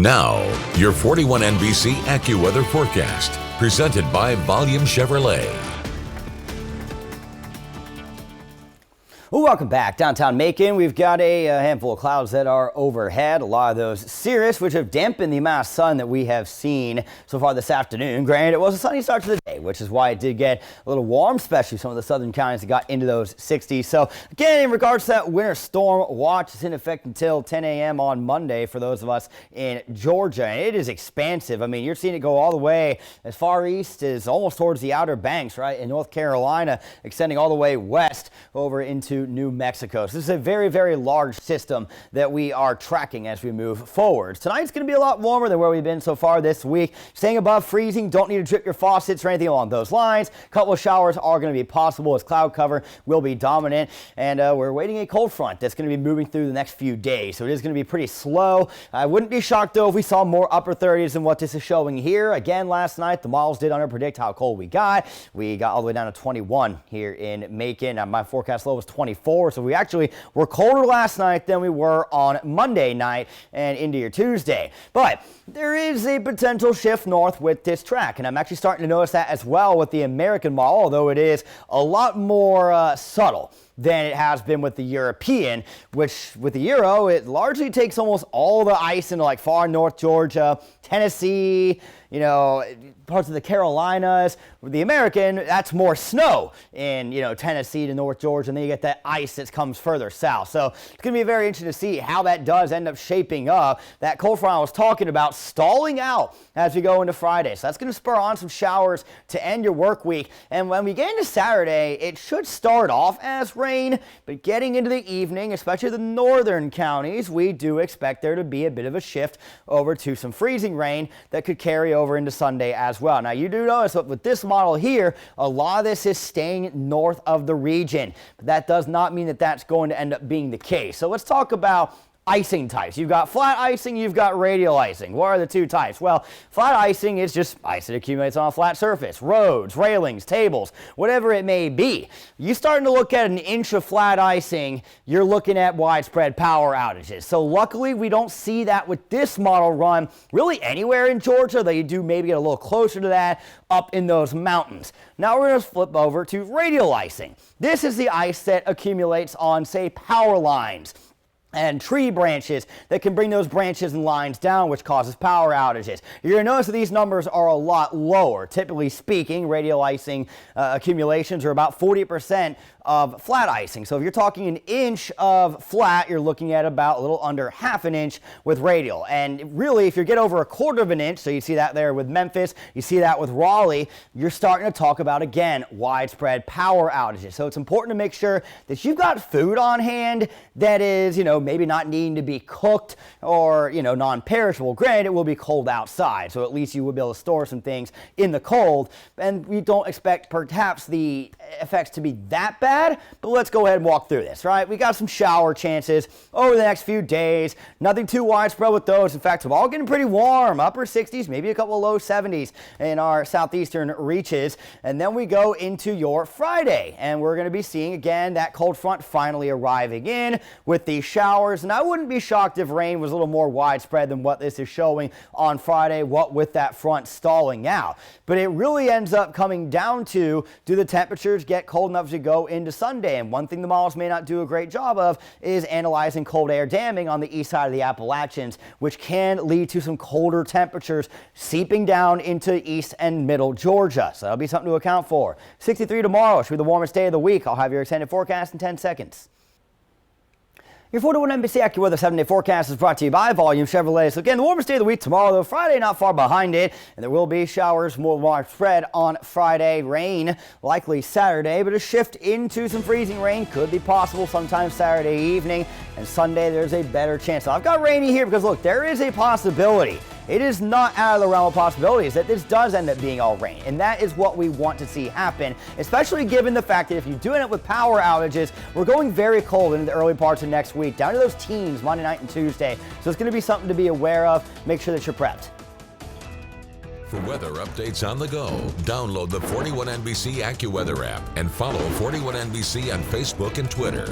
Now, your 41 NBC AccuWeather forecast, presented by Volume Chevrolet. Well, welcome back. Downtown Macon, we've got a handful of clouds that are overhead. A lot of those cirrus, which have dampened the amount of sun that we have seen so far this afternoon. Granted, it was a sunny start to the day, which is why it did get a little warm, especially some of the southern counties that got into those 60s. So, again, in regards to that winter storm watch, it's in effect until 10 a.m. on Monday for those of us in Georgia. And it is expansive. I mean, you're seeing it go all the way as far east as almost towards the Outer Banks, right, in North Carolina, extending all the way west over into New Mexico. So this is a very, very large system that we are tracking as we move forward. Tonight's going to be a lot warmer than where we've been so far this week. Staying above freezing, don't need to drip your faucets or anything along those lines. A couple of showers are going to be possible as cloud cover will be dominant. And we're waiting a cold front that's going to be moving through the next few days. So it is going to be pretty slow. I wouldn't be shocked though if we saw more upper 30s than what this is showing here. Again, last night, the models did underpredict how cold we got. We got all the way down to 21 here in Macon. My forecast low was 24. So we actually were colder last night than we were on Monday night and into your Tuesday. But there is a potential shift north with this track, and I'm actually starting to notice that as well with the American model, although it is a lot more subtle than it has been with the European, which with the Euro, it largely takes almost all the ice into like far north Georgia, Tennessee, you know, parts of the Carolinas. With the American, that's more snow in, you know, Tennessee to North Georgia, and then you get that ice that comes further south. So it's going to be very interesting to see how that does end up shaping up. That cold front I was talking about stalling out as we go into Friday. So that's going to spur on some showers to end your work week. And when we get into Saturday, it should start off as rain, but getting into the evening, especially the northern counties, we do expect there to be a bit of a shift over to some freezing rain that could carry over into Sunday as well. Now, you do notice that with this model here, a lot of this is staying north of the region. But that does not mean that that's going to end up being the case. So let's talk about icing types. You've got flat icing, you've got radial icing. What are the two types? Well, flat icing is just ice that accumulates on a flat surface. Roads, railings, tables, whatever it may be. You starting to look at an inch of flat icing, you're looking at widespread power outages. So luckily we don't see that with this model run really anywhere in Georgia, though you do maybe get a little closer to that up in those mountains. Now we're going to flip over to radial icing. This is the ice that accumulates on, say, power lines and tree branches that can bring those branches and lines down, which causes power outages. You're going to notice that these numbers are a lot lower. Typically speaking, radial icing accumulations are about 40% of flat icing. So if you're talking an inch of flat, you're looking at about a little under half an inch with radial. And really, if you get over a quarter of an inch, so you see that there with Memphis, you see that with Raleigh, you're starting to talk about, again, widespread power outages. So it's important to make sure that you've got food on hand that is, you know, maybe not needing to be cooked or, you know, non-perishable. Granted, it will be cold outside, so at least you will be able to store some things in the cold. And we don't expect perhaps the effects to be that bad, but let's go ahead and walk through this, right? We got some shower chances over the next few days. Nothing too widespread with those. In fact, we're all getting pretty warm, upper 60s, maybe a couple of low 70s in our southeastern reaches. And then we go into your Friday, and we're going to be seeing, again, that cold front finally arriving in with the showers. And I wouldn't be shocked if rain was a little more widespread than what this is showing on Friday, what with that front stalling out. But it really ends up coming down to, do the temperatures get cold enough to go into Sunday? And one thing the models may not do a great job of is analyzing cold air damming on the east side of the Appalachians, which can lead to some colder temperatures seeping down into east and middle Georgia. So that'll be something to account for. 63 tomorrow should be the warmest day of the week. I'll have your extended forecast in 10 seconds. Your 41 NBC AccuWeather 7-day forecast is brought to you by Volume Chevrolet. So again, the warmest day of the week tomorrow, though Friday not far behind it. And there will be showers more widespread on Friday. Rain likely Saturday, but a shift into some freezing rain could be possible sometime Saturday evening. And Sunday, there's a better chance. So I've got rainy here because, look, there is a possibility. It is not out of the realm of possibilities that this does end up being all rain, and that is what we want to see happen, especially given the fact that if you do end up with power outages, we're going very cold into the early parts of next week, down to those teens Monday night and Tuesday. So it's going to be something to be aware of. Make sure that you're prepped. For weather updates on the go, download the 41 NBC AccuWeather app and follow 41 NBC on Facebook and Twitter.